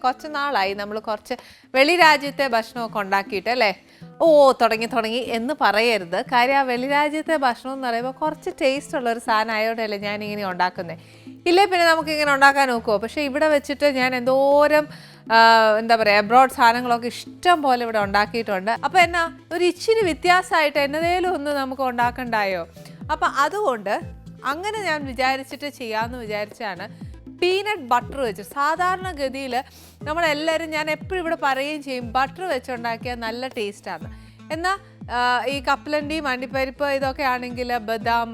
കുറച്ച് നാളായി നമ്മൾ കുറച്ച് വെളിരാജ്യത്തെ ഭക്ഷണമൊക്കെ ഉണ്ടാക്കിയിട്ട് അല്ലേ. തുടങ്ങി എന്ന് പറയരുത്. കാര്യം ആ വെളിരാജ്യത്തെ ഭക്ഷണം എന്ന് പറയുമ്പോൾ കുറച്ച് ടേസ്റ്റ് ഉള്ളൊരു സാധനം ആയതുകൊണ്ടല്ലേ ഞാനിങ്ങനെ ഉണ്ടാക്കുന്നത്. ഇല്ലേ പിന്നെ നമുക്കിങ്ങനെ ഉണ്ടാക്കാൻ നോക്കുമോ? പക്ഷേ ഇവിടെ വെച്ചിട്ട് ഞാൻ എന്തോരം എന്താ പറയുക അബ്രോഡ് സാധനങ്ങളൊക്കെ ഇഷ്ടം പോലെ ഇവിടെ ഉണ്ടാക്കിയിട്ടുണ്ട്. അപ്പോൾ എന്നാ ഒരു ഇച്ചിരി വ്യത്യാസമായിട്ട് എന്നതേലും ഒന്ന് നമുക്ക് ഉണ്ടാക്കണ്ടായോ? അപ്പം അതുകൊണ്ട് അങ്ങനെ ഞാൻ വിചാരിച്ചിട്ട് ചെയ്യാമെന്ന് വിചാരിച്ചാണ് പീനട്ട് ബട്ടർ വെച്ച്. സാധാരണ ഗതിയിൽ നമ്മളെല്ലാവരും ഞാൻ എപ്പോഴും ഇവിടെ പറയുകയും ചെയ്യും ബട്ടർ വെച്ചുണ്ടാക്കിയാൽ നല്ല ടേസ്റ്റാണ്. എന്നാൽ ഈ കപ്പലണ്ടി അണ്ടിപ്പരിപ്പ് ഇതൊക്കെ ആണെങ്കിൽ ബദാം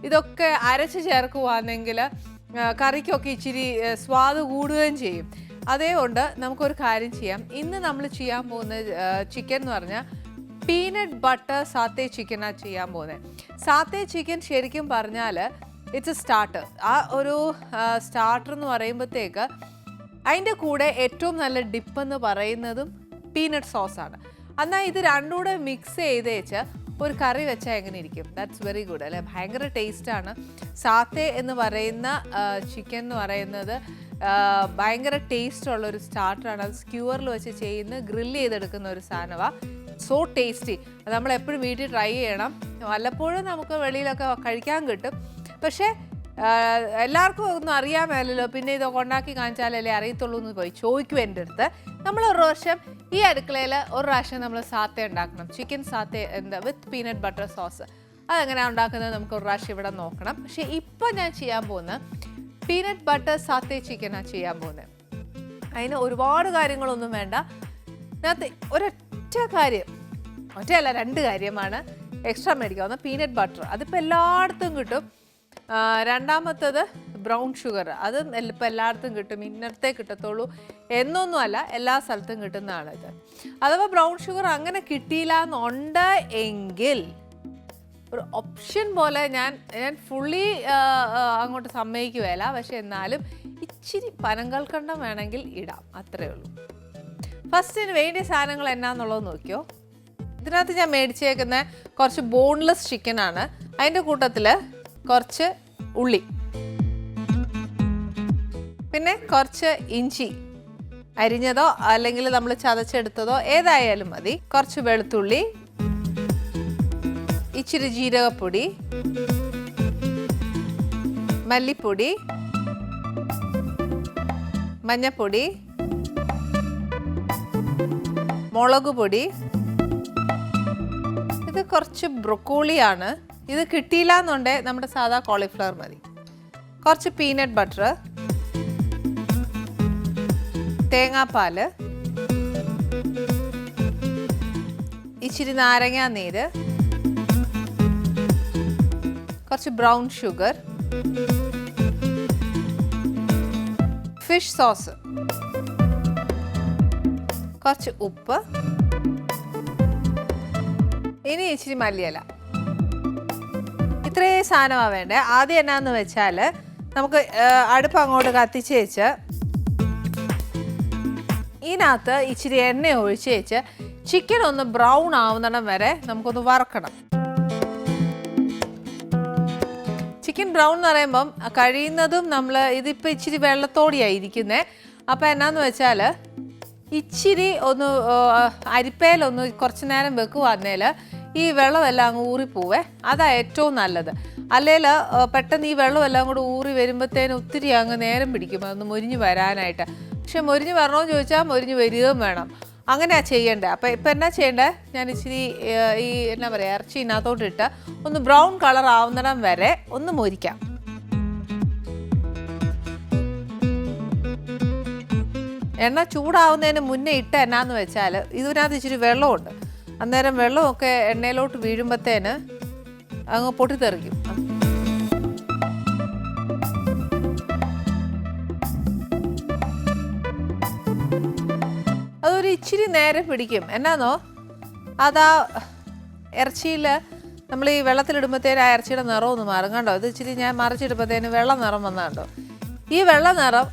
ഇതൊക്കെ അരച്ച് ചേർക്കുവാണെങ്കിൽ കറിക്കൊക്കെ ഇച്ചിരി സ്വാദ് കൂടുകയും ചെയ്യും. അതുകൊണ്ട് നമുക്കൊരു കാര്യം ചെയ്യാം. ഇന്ന് നമ്മൾ ചെയ്യാൻ പോകുന്ന ചിക്കൻ എന്ന് പറഞ്ഞാൽ പീനട്ട് ബട്ടർ സാത്തേ ചിക്കനാണ് ചെയ്യാൻ പോകുന്നത്. സാത്തേ ചിക്കൻ ശരിക്കും പറഞ്ഞാൽ ഇറ്റ്സ് എ സ്റ്റാർട്ടർ. ആ ഒരു സ്റ്റാർട്ടർ എന്ന് പറയുമ്പോഴത്തേക്ക് അതിൻ്റെ കൂടെ ഏറ്റവും നല്ല ഡിപ്പ് എന്ന് പറയുന്നതും പീനട്ട് സോസാണ്. എന്നാൽ ഇത് രണ്ടും കൂടെ മിക്സ് ചെയ്ത് വെച്ച് ഒരു കറി വെച്ചാൽ എങ്ങനെ ഇരിക്കും? ദാറ്റ്സ് വെരി ഗുഡ് അല്ലേ. ഭയങ്കര ടേസ്റ്റാണ്. സാത്തേ എന്ന് പറയുന്ന ചിക്കൻ എന്ന് പറയുന്നത് ഭയങ്കര ടേസ്റ്റുള്ളൊരു സ്റ്റാർട്ടറാണ്. അത് സ്ക്യൂവറിൽ വെച്ച് ചെയ്യുന്ന ഗ്രില്ല് ചെയ്തെടുക്കുന്ന ഒരു സാധനമാണ്. So tasty. അത് നമ്മളെപ്പോഴും വീട്ടിൽ ട്രൈ ചെയ്യണം. വല്ലപ്പോഴും നമുക്ക് വെളിയിലൊക്കെ കഴിക്കാൻ കിട്ടും. പക്ഷേ എല്ലാവർക്കും ഒന്നും അറിയാൻ മേലല്ലോ. പിന്നെ ഇതൊക്കെ ഉണ്ടാക്കി കാണിച്ചാലല്ലേ അറിയത്തുള്ളൂ എന്ന് പോയി ചോദിക്കും എൻ്റെ അടുത്ത്. നമ്മൾ ഒരു പ്രാവശ്യം ഈ അടുക്കളയിൽ ഒരു പ്രാവശ്യം നമ്മൾ സാത്തേ ഉണ്ടാക്കണം. ചിക്കൻ സാത്തേ വിത്ത് പീനട്ട് ബട്ടർ സോസ്. അതെങ്ങനെയാണ് ഉണ്ടാക്കുന്നത് നമുക്ക് ഒരു പ്രാവശ്യം ഇവിടെ നോക്കണം. പക്ഷേ ഇപ്പോൾ ഞാൻ ചെയ്യാൻ പോകുന്നത് പീനട്ട് ബട്ടർ സാത്തേ ചിക്കനാണ് ചെയ്യാൻ പോകുന്നത്. അതിന് ഒരുപാട് കാര്യങ്ങളൊന്നും വേണ്ട. അതിനകത്ത് ഒരൊറ്റ കാര്യം, ഒറ്റയല്ല 2 കാര്യമാണ് എക്സ്ട്രാ മേടിക്കാവുന്ന പീനട്ട് ബട്ടർ. അതിപ്പോൾ എല്ലായിടത്തും കിട്ടും. രണ്ടാമത്തത് ബ്രൗൺ ഷുഗർ. അത് ഇപ്പോൾ എല്ലായിടത്തും കിട്ടും. ഇന്നത്തെ കിട്ടത്തുള്ളൂ എന്നൊന്നുമല്ല, എല്ലാ സ്ഥലത്തും കിട്ടുന്നതാണ് ഇത്. അഥവാ ബ്രൗൺ ഷുഗർ അങ്ങനെ കിട്ടിയില്ല എന്നുണ്ട് എങ്കിൽ ഒരു ഓപ്ഷൻ പോലെ ഞാൻ ഫുള്ളി അങ്ങോട്ട് സമ്മതിക്കുകയല്ല. പക്ഷെ എന്നാലും ഇച്ചിരി പനങ്കൽക്കണ്ടം വേണമെങ്കിൽ ഇടാം, അത്രയേ ഉള്ളൂ. ഫസ്റ്റിന് വേണ്ടിയ സാധനങ്ങൾ എന്നാന്നുള്ളത് നോക്കിയോ. ഇതിനകത്ത് ഞാൻ മേടിച്ചേക്കുന്ന കുറച്ച് ബോൺലെസ് ചിക്കനാണ്. അതിൻ്റെ കൂട്ടത്തിൽ കുറച്ച് ഉള്ളി, പിന്നെ കുറച്ച് ഇഞ്ചി അരിഞ്ഞതോ അല്ലെങ്കിൽ നമ്മൾ ചതച്ചെടുത്തതോ ഏതായാലും മതി. കുറച്ച് വെളുത്തുള്ളി, ഇച്ചിരി ജീരകപ്പൊടി, മല്ലിപ്പൊടി, മഞ്ഞപ്പൊടി, മുളക് പൊടി. ഇത് കുറച്ച് ബ്രൊക്കോളിയാണ്. ഇത് കിട്ടിയില്ല എന്നുണ്ടെങ്കിൽ നമ്മുടെ സാധാ കോളിഫ്ലവർ മതി. കുറച്ച് പീനട്ട് ബട്ടർ, തേങ്ങാപ്പാൽ, ഇച്ചിരി നാരങ്ങാ നീര്, കുറച്ച് ബ്രൗൺ ഷുഗർ, ഫിഷ് സോസ്, കുറച്ച് ഉപ്പ്, ഇനി ഇച്ചിരി മല്ലിയില. ഇത്രയും സാധനമാണ് വേണ്ടത്. ആദ്യം എന്നാന്ന് വെച്ചാൽ നമുക്ക് അടുപ്പ് അങ്ങോട്ട് കത്തിച്ച് വെച്ച് ഇതിനകത്ത് ഇച്ചിരി എണ്ണ ഒഴിച്ച് വെച്ച് ചിക്കൻ ഒന്ന് ബ്രൗൺ ആവുന്നിടം വരെ നമുക്കൊന്ന് വറക്കണം. ചിക്കൻ ബ്രൗൺ എന്ന് പറയുമ്പം കഴിയുന്നതും നമ്മൾ ഇതിപ്പോൾ ഇച്ചിരി വെള്ളത്തോടെയായിരിക്കുന്നത്. അപ്പോൾ എന്നാന്ന് വെച്ചാൽ ഇച്ചിരി ഒന്ന് അരിപ്പയിലൊന്ന് കുറച്ച് നേരം വെക്കുവാന്നേൽ ഈ വെള്ളമെല്ലാം അങ്ങ് ഊറിപ്പോവേ. അതാണ് ഏറ്റവും നല്ലത്. അല്ലെങ്കിൽ പെട്ടെന്ന് ഈ വെള്ളമെല്ലാം കൂടെ ഊറി വരുമ്പോഴത്തേനും ഒത്തിരി അങ്ങ് നേരം പിടിക്കും അതൊന്ന് മൊരിഞ്ഞ് വരാനായിട്ട്. പക്ഷെ മൊരിഞ്ഞ് വരണമെന്ന് ചോദിച്ചാൽ മൊരിഞ്ഞ് വരികയും വേണം. അങ്ങനെയാണ് ചെയ്യേണ്ടത്. അപ്പോൾ ഇപ്പം എന്നാ ചെയ്യേണ്ടത്, ഞാൻ ഇച്ചിരി ഈ എന്നാ പറയുക ഇറച്ചി ഇതിനകത്തോട്ടിട്ട് ഒന്ന് ബ്രൗൺ കളർ ആവുന്നിടം വരെ ഒന്ന് മൊരിക്കാം. എണ്ണ ചൂടാവുന്നതിന് മുന്നേ ഇട്ട് എന്നാന്ന് വെച്ചാൽ ഇതിനകത്ത് ഇച്ചിരി വെള്ളമുണ്ട്. അന്നേരം വെള്ളമൊക്കെ എണ്ണയിലോട്ട് വീഴുമ്പോഴത്തേന് അങ്ങ് പൊട്ടിത്തെറിക്കും. അതൊരു ഇച്ചിരി നേരം പിടിക്കും. എന്നാന്നോ അതാ ഇറച്ചിയിൽ നമ്മൾ ഈ വെള്ളത്തിലിടുമ്പോഴത്തേന് ആ ഇറച്ചിയുടെ നിറം ഒന്ന് മാറും. കണ്ടോ, ഇത് ഇച്ചിരി ഞാൻ മറിച്ചിടുമ്പോഴത്തേന് വെള്ള നിറം വന്നാണ്ടോ. ഈ വെള്ള നിറം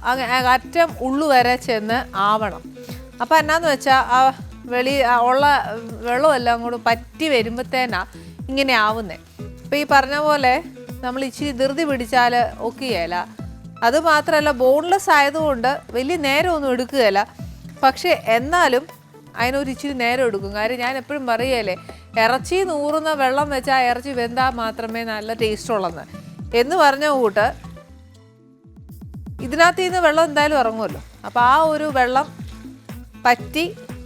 അറ്റം ഉള്ളു വരെ ചെന്ന് ആവണം. അപ്പോൾ എന്നാന്ന് വെച്ചാൽ ആ ഉള്ള വെള്ളമെല്ലാം കൂടെ പറ്റി വരുമ്പോഴത്തേനാ ഇങ്ങനെ ആവുന്നത്. അപ്പോൾ ഈ പറഞ്ഞ പോലെ നമ്മൾ ഇച്ചിരി ധൃതി പിടിച്ചാൽ ഒക്കുകയില്ല. അത് മാത്രമല്ല ബോൺലെസ് ആയതുകൊണ്ട് വലിയ നേരമൊന്നും എടുക്കുകയില്ല. പക്ഷേ എന്നാലും അതിനൊരു ഇച്ചിരി നേരം എടുക്കും. കാര്യം ഞാൻ എപ്പോഴും പറയുകയല്ലേ, ഇറച്ചി നൂറുന്ന വെള്ളം വെച്ചാൽ ഇറച്ചി വെന്താൽ മാത്രമേ നല്ല ടേസ്റ്റ് ഉള്ളെന്ന് എന്ന് പറഞ്ഞ കൂട്ട് ഇതിനകത്ത് നിന്ന് വെള്ളം എന്തായാലും ഇറങ്ങുമല്ലോ. അപ്പോൾ ആ ഒരു വെള്ളം പറ്റി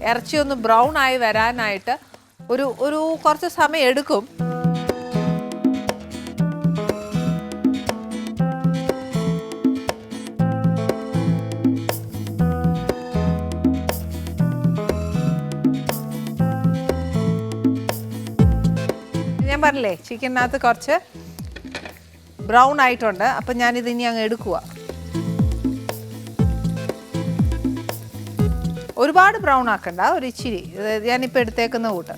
ഇറച്ചി ഒന്ന് ബ്രൗൺ ആയി വരാനായിട്ട് ഒരു കുറച്ച് സമയം എടുക്കും. ഞാൻ പറഞ്ഞില്ലേ ചിക്കനകത്ത് കുറച്ച് ബ്രൗൺ ആയിട്ടുണ്ട്. അപ്പം ഞാനിത് ഇനി അങ്ങ് എടുക്കുക. ഒരുപാട് ബ്രൗൺ ആക്കണ്ട, ഒരു ഇച്ചിരി. ഞാനിപ്പോൾ എടുത്തേക്കുന്ന കൂട്ട്.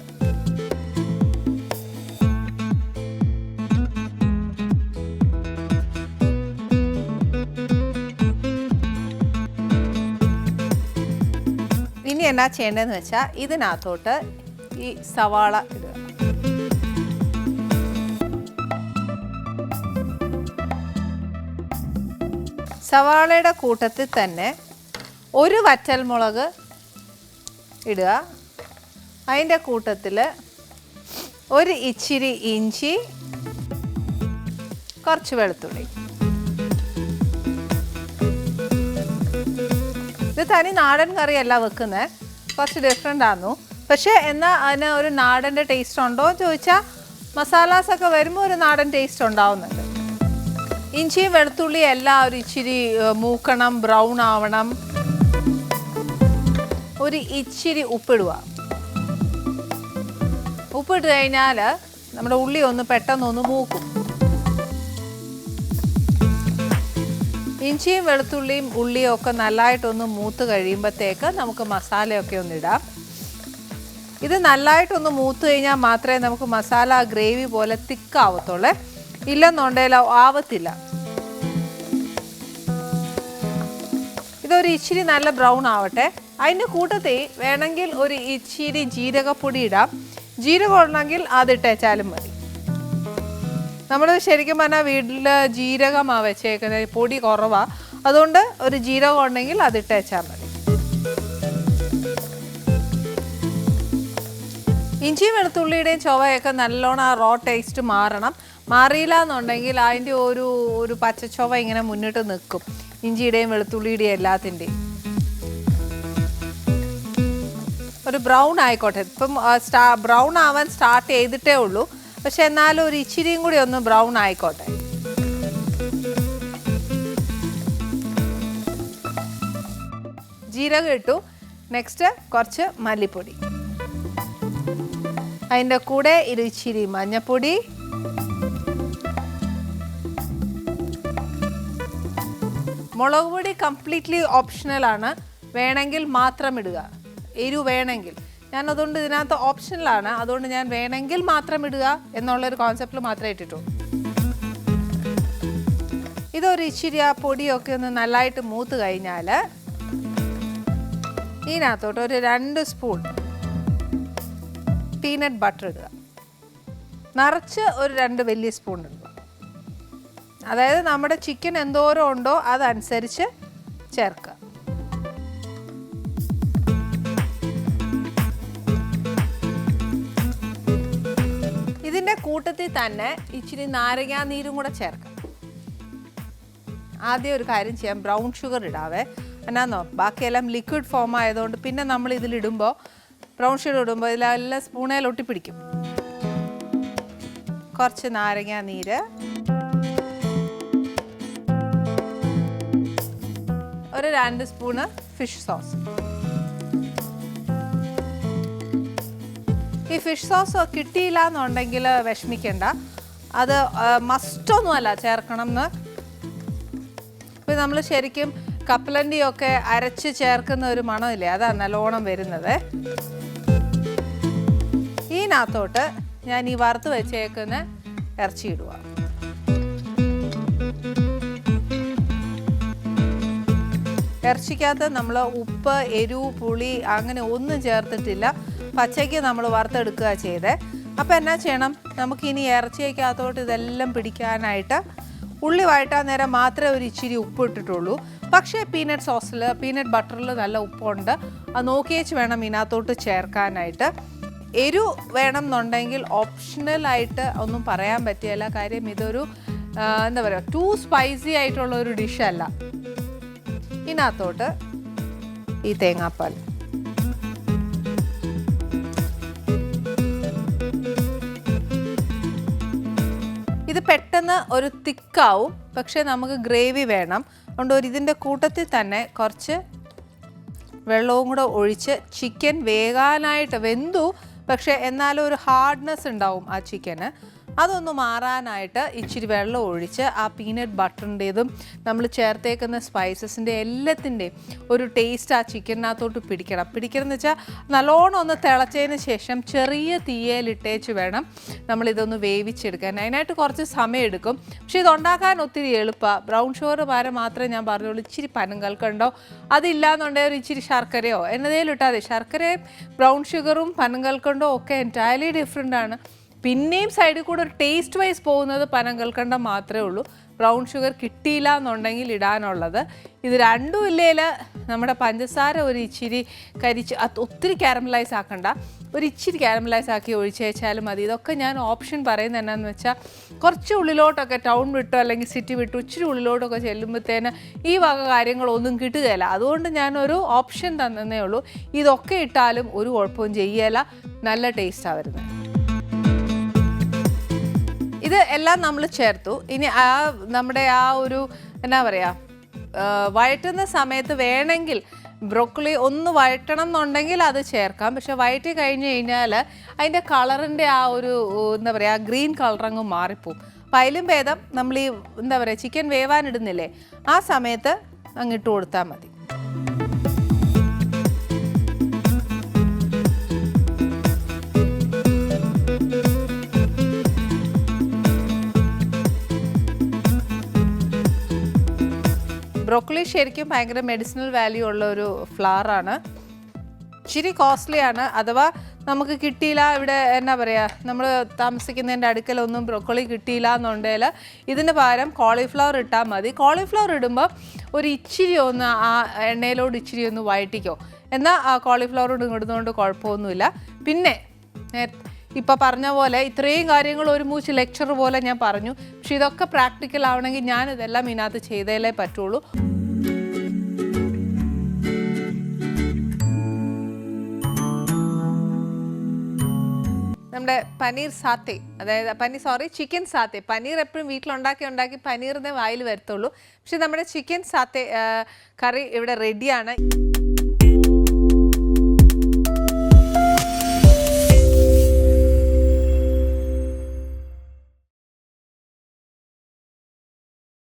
ഇനി എന്നാ ചെയ്യേണ്ടതെന്ന് വെച്ചാൽ ഇതിനകത്തോട്ട് ഈ സവാള ഇടുക. സവാളയുടെ കൂട്ടത്തിൽ തന്നെ ഒരു വറ്റൽമുളക് ഇടുക. അതിൻ്റെ കൂട്ടത്തിൽ ഒരു ഇച്ചിരി ഇഞ്ചി, കുറച്ച് വെളുത്തുള്ളി. ഇത് തനി നാടൻ കറിയല്ല വെക്കുന്നത്, കുറച്ച് ഡിഫറെൻ്റ് ആയിരുന്നു. പക്ഷേ എന്നാൽ അതിന് ഒരു നാടൻ്റെ ടേസ്റ്റ് ഉണ്ടോ എന്ന് ചോദിച്ചാൽ മസാലാസൊക്കെ വരുമ്പോൾ ഒരു നാടൻ ടേസ്റ്റ് ഉണ്ടാവുന്നുണ്ട്. ഇഞ്ചിയും വെളുത്തുള്ളിയും എല്ലാം ഒരു ഇച്ചിരി മൂക്കണം, ബ്രൗൺ ആവണം. ഒരു ഇച്ചിരി ഉപ്പിടുക. ഉപ്പിട്ട് കഴിഞ്ഞാൽ നമ്മുടെ ഉള്ളി ഒന്ന് പെട്ടെന്നൊന്ന് മൂക്കും. ഇഞ്ചിയും വെളുത്തുള്ളിയും ഉള്ളിയും ഒക്കെ നല്ലതായിട്ടൊന്ന് മൂത്ത് കഴിയുമ്പോഴത്തേക്ക് നമുക്ക് മസാലയൊക്കെ ഒന്നിടാം. ഇത് നല്ലതായിട്ടൊന്ന് മൂത്ത് കഴിഞ്ഞാൽ മാത്രമേ നമുക്ക് മസാല ഗ്രേവി പോലെ തിക്കാവത്തുള്ളൂ. ഇല്ലെന്നുണ്ടെങ്കിൽ ആവത്തില്ല. ഇതൊരു ഇച്ചിരി നല്ല ബ്രൗൺ ആവട്ടെ. അതിൻ്റെ കൂട്ടത്തിൽ വേണമെങ്കിൽ ഒരു ഇച്ചിരി ജീരകപ്പൊടി ഇടാം. ജീരകം ഉണ്ടെങ്കിൽ അതിട്ടേച്ചാലും മതി. നമ്മൾ ശരിക്കും പറഞ്ഞാൽ വീട്ടിൽ ജീരകമാണ് വെച്ചേക്കുന്നത്, പൊടി കുറവാണ്. അതുകൊണ്ട് ഒരു ജീരകം ഉണ്ടെങ്കിൽ അതിട്ടേച്ചാൽ മതി. ഇഞ്ചിയും വെളുത്തുള്ളിയുടെയും ചുവയൊക്കെ നല്ലോണം ആ റോ ടേസ്റ്റ് മാറണം. മാറിയില്ല എന്നുണ്ടെങ്കിൽ അതിൻ്റെ ഒരു പച്ചച്ചൊവ ഇങ്ങനെ മുന്നിട്ട് നിൽക്കും, ഇഞ്ചിയുടെയും വെളുത്തുള്ളിയുടെയും എല്ലാത്തിൻ്റെയും. ഒരു ബ്രൗൺ ആയിക്കോട്ടെ. ഇപ്പം ബ്രൗൺ ആവാൻ സ്റ്റാർട്ട് ചെയ്തിട്ടേ ഉള്ളൂ. പക്ഷെ എന്നാലും ഒരു ഇച്ചിരിയും കൂടി ഒന്ന് ബ്രൗൺ ആയിക്കോട്ടെ. ജീരകം ഇട്ടു. നെക്സ്റ്റ് കുറച്ച് മല്ലിപ്പൊടി. അതിൻ്റെ കൂടെ ഒരു ഇച്ചിരി മഞ്ഞൾപ്പൊടി, മുളക് പൊടി കംപ്ലീറ്റ്ലി ഓപ്ഷണലാണ്. വേണമെങ്കിൽ മാത്രം ഇടുക, എരിവ് വേണമെങ്കിൽ. ഞാനതുകൊണ്ട് ഇതിനകത്ത് ഓപ്ഷണലാണ്, അതുകൊണ്ട് ഞാൻ വേണമെങ്കിൽ മാത്രം ഇടുക എന്നുള്ളൊരു കോൺസെപ്റ്റിൽ മാത്രമേ ഇട്ടിട്ടുള്ളൂ. ഇതൊരു ഇച്ചിരി ആ പൊടിയൊക്കെ ഒന്ന് നല്ലതായിട്ട് മൂത്ത് കഴിഞ്ഞാൽ ഇതിനകത്തോട്ട് ഒരു 2 സ്പൂൺ പീനട്ട് ബട്ടർ ഇടുക. നിറച്ച് ഒരു 2 വലിയ സ്പൂൺ ഇടുക. അതായത് നമ്മുടെ ചിക്കൻ എന്തോരം ഉണ്ടോ അതനുസരിച്ച് ചേർക്കുക. ഇതിൻ്റെ കൂട്ടത്തിൽ തന്നെ ഇച്ചിരി നാരങ്ങാ നീരും കൂടെ ചേർക്കാം. ആദ്യം ഒരു കാര്യം ചെയ്യാം, ബ്രൗൺ ഷുഗർ ഇടാവേ. എന്നാന്നോ, ബാക്കിയെല്ലാം ലിക്വിഡ് ഫോം ആയതുകൊണ്ട് പിന്നെ നമ്മൾ ഇതിലിടുമ്പോൾ, ബ്രൗൺ ഷുഗർ ഇടുമ്പോൾ ഇതിലെല്ലാം സ്പൂണേൽ ഒട്ടിപ്പിടിക്കും. കുറച്ച് നാരങ്ങാ നീര്, ഒരു 2 സ്പൂണ് ഫിഷ് സോസ്. ഈ ഫിഷ് സോസ് കിട്ടിയില്ല എന്നുണ്ടെങ്കിൽ വിഷമിക്കണ്ട, അത് മസ്റ്റൊന്നുമല്ല ചേർക്കണം എന്ന്. ഇപ്പം നമ്മൾ ശരിക്കും കപ്പലണ്ടിയൊക്കെ അരച്ച് ചേർക്കുന്ന ഒരു മണമില്ലേ, അതാണ് നല്ലോണം വരുന്നത്. ഇതിനകത്തോട്ട് ഞാൻ ഈ വറുത്ത് വെച്ചേക്കുന്ന ഇറച്ചി ഇടുക. ഇറച്ചിക്കകത്ത് നമ്മൾ ഉപ്പ്, എരിവ്, പുളി അങ്ങനെ ഒന്നും ചേർത്തിട്ടില്ല. പച്ചയ്ക്ക് നമ്മൾ വറുത്തെടുക്കുക ചെയ്തേ. അപ്പോൾ എന്നാ ചെയ്യണം, നമുക്കിനി ഇറച്ചിക്കകത്തോട്ട് ഇതെല്ലാം പിടിക്കാനായിട്ട് ഉള്ളി വഴറ്റാൻ നേരം മാത്രമേ ഒരു ഇച്ചിരി ഉപ്പ് ഇട്ടിട്ടുള്ളൂ. പക്ഷേ പീനട്ട് സോസിൽ പീനട്ട് ബട്ടറിൽ നല്ല ഉപ്പുണ്ട്. അത് നോക്കിയേച്ച് വേണം ഇതിനകത്തോട്ട് ചേർക്കാനായിട്ട്. എരു വേണം എന്നുണ്ടെങ്കിൽ ഓപ്ഷണലായിട്ട് ഒന്നും പറയാൻ പറ്റിയല്ല. കാര്യം ഇതൊരു എന്താ പറയുക, ടു സ്പൈസി ആയിട്ടുള്ള ഒരു ഡിഷല്ല. ഇതിനകത്തോട്ട് ഈ തേങ്ങാപ്പാൽ ഇത് പെട്ടെന്ന് ഒരു തിക്കാവും. പക്ഷേ നമുക്ക് ഗ്രേവി വേണം. അതുകൊണ്ട് ഇതിൻ്റെ കൂട്ടത്തിൽ തന്നെ കുറച്ച് വെള്ളവും കൂടെ ഒഴിച്ച് ചിക്കൻ വേകാനായിട്ട് വെന്തു, പക്ഷേ എന്നാലും ഒരു ഹാർഡ്നെസ് ഉണ്ടാവും ആ ചിക്കന്. അതൊന്ന് മാറാനായിട്ട് ഇച്ചിരി വെള്ളം ഒഴിച്ച് ആ പീനട്ട് ബട്ടറിൻ്റെതും നമ്മൾ ചേർത്തേക്കുന്ന സ്പൈസസിൻ്റെ എല്ലാത്തിൻ്റെയും ഒരു ടേസ്റ്റ് ആ ചിക്കനകത്തോട്ട് പിടിക്കണം എന്ന് വെച്ചാൽ നല്ലോണം ഒന്ന് തിളച്ചതിന് ശേഷം ചെറിയ തീയലിട്ടേച്ച് വേണം നമ്മളിതൊന്ന് വേവിച്ചെടുക്കാൻ. അതിനായിട്ട് കുറച്ച് സമയം എടുക്കും. പക്ഷേ ഇതുണ്ടാക്കാൻ ഒത്തിരി എളുപ്പമാണ്. ബ്രൗൺ ഷുഗർ വരെ മാത്രമേ ഞാൻ പറഞ്ഞുള്ളൂ. ഇച്ചിരി പനങ്കൽക്കണ്ടോ അതില്ലാന്നുണ്ടെങ്കിൽ ഒരു ഇച്ചിരി ശർക്കരയോ എന്നതേലും ഇട്ടാൽ മതി. ശർക്കരയും ബ്രൗൺ ഷുഗറും പനങ്കൽക്കണ്ടോ ഒക്കെ എൻറ്റയർലി ഡിഫറെൻ്റ് ആണ്. പിന്നെയും സൈഡിൽ കൂടെ ഒരു ടേസ്റ്റ് വൈസ് പോകുന്നത് പനങ്കൽക്കണ്ടം മാത്രമേ ഉള്ളൂ. ബ്രൗൺ ഷുഗർ കിട്ടിയില്ല എന്നുണ്ടെങ്കിൽ ഇടാനുള്ളത്. ഇത് രണ്ടും ഇല്ലേൽ നമ്മുടെ പഞ്ചസാര ഒരു ഇച്ചിരി കരിച്ച് ഒത്തിരി കാരമലൈസ് ആക്കണ്ട, ഒരു ഇച്ചിരി കാരമലൈസ് ആക്കി ഒഴിച്ച് വെച്ചാലും മതി. ഇതൊക്കെ ഞാൻ ഓപ്ഷൻ പറയുന്നത് എന്നാന്ന് വെച്ചാൽ കുറച്ച് ഉള്ളിലോട്ടൊക്കെ ടൗൺ വിട്ടോ അല്ലെങ്കിൽ സിറ്റി വിട്ടോ ഇച്ചിരി ഉള്ളിലോട്ടൊക്കെ ചെല്ലുമ്പോഴത്തേന് ഈ വക കാര്യങ്ങളൊന്നും കിട്ടുകയില്ല. അതുകൊണ്ട് ഞാനൊരു ഓപ്ഷൻ തന്നേ ഉള്ളൂ. ഇതൊക്കെ ഇട്ടാലും ഒരു കുഴപ്പവും ചെയ്യല, നല്ല ടേസ്റ്റാണ് വരുന്നത്. ഇത് എല്ലാം നമ്മൾ ചേർത്തു. ഇനി നമ്മുടെ ആ ഒരു എന്നാ പറയുക, വഴറ്റുന്ന സമയത്ത് വേണമെങ്കിൽ ബ്രോക്കോളി ഒന്ന് വഴറ്റണം എന്നുണ്ടെങ്കിൽ അത് ചേർക്കാം. പക്ഷെ വഴറ്റി കഴിഞ്ഞ് കഴിഞ്ഞാൽ അതിൻ്റെ കളറിൻ്റെ ആ ഒരു എന്താ പറയുക, ഗ്രീൻ കളറങ്ങ് മാറിപ്പോവും. അപ്പം അതിലും ഭേദം നമ്മൾ ഈ എന്താ പറയുക ചിക്കൻ വേവാനിടുന്നില്ലേ, ആ സമയത്ത് അങ്ങിട്ട് കൊടുത്താൽ മതി. ബ്രോക്കോളി ശരിക്കും ഭയങ്കര മെഡിസിനൽ വാല്യൂ ഉള്ള ഒരു ഫ്ലവറാണ്. ഇച്ചിരി കോസ്റ്റ്ലിയാണ്. അഥവാ നമുക്ക് കിട്ടിയില്ല, ഇവിടെ എന്നാ പറയുക, നമ്മൾ താമസിക്കുന്നതിൻ്റെ അടുക്കലൊന്നും ബ്രോക്കോളി കിട്ടിയില്ല എന്നുണ്ടെങ്കിൽ ഇതിന് പകരം കോളിഫ്ലവർ ഇട്ടാൽ മതി. കോളിഫ്ലവർ ഇടുമ്പോൾ ഒരു ഇച്ചിരി ഒന്ന് ആ എണ്ണയിലോട് ഇച്ചിരി ഒന്ന് വഴറ്റിക്കോ. എന്നാൽ ആ കോളിഫ്ലവർ ഇടുന്നതുകൊണ്ട് കുഴപ്പമൊന്നുമില്ല. പിന്നെ ഇപ്പം പറഞ്ഞ പോലെ ഇത്രയും കാര്യങ്ങൾ ഒരു മൂച്ച് ലെക്ചർ പോലെ ഞാൻ പറഞ്ഞു. പക്ഷെ ഇതൊക്കെ പ്രാക്ടിക്കൽ ആവണമെങ്കിൽ ഞാനിതെല്ലാം ഇതിനകത്ത് ചെയ്തേലേ പറ്റുള്ളൂ. നമ്മുടെ പനീർ സാത്തേ, അതായത് ചിക്കൻ സാത്തേ. പനീർ എപ്പോഴും വീട്ടിലുണ്ടാക്കി പനീറിൻ്റെ വായിൽ വരത്തുള്ളൂ. പക്ഷെ നമ്മുടെ ചിക്കൻ സാത്തേ കറി ഇവിടെ റെഡിയാണ്.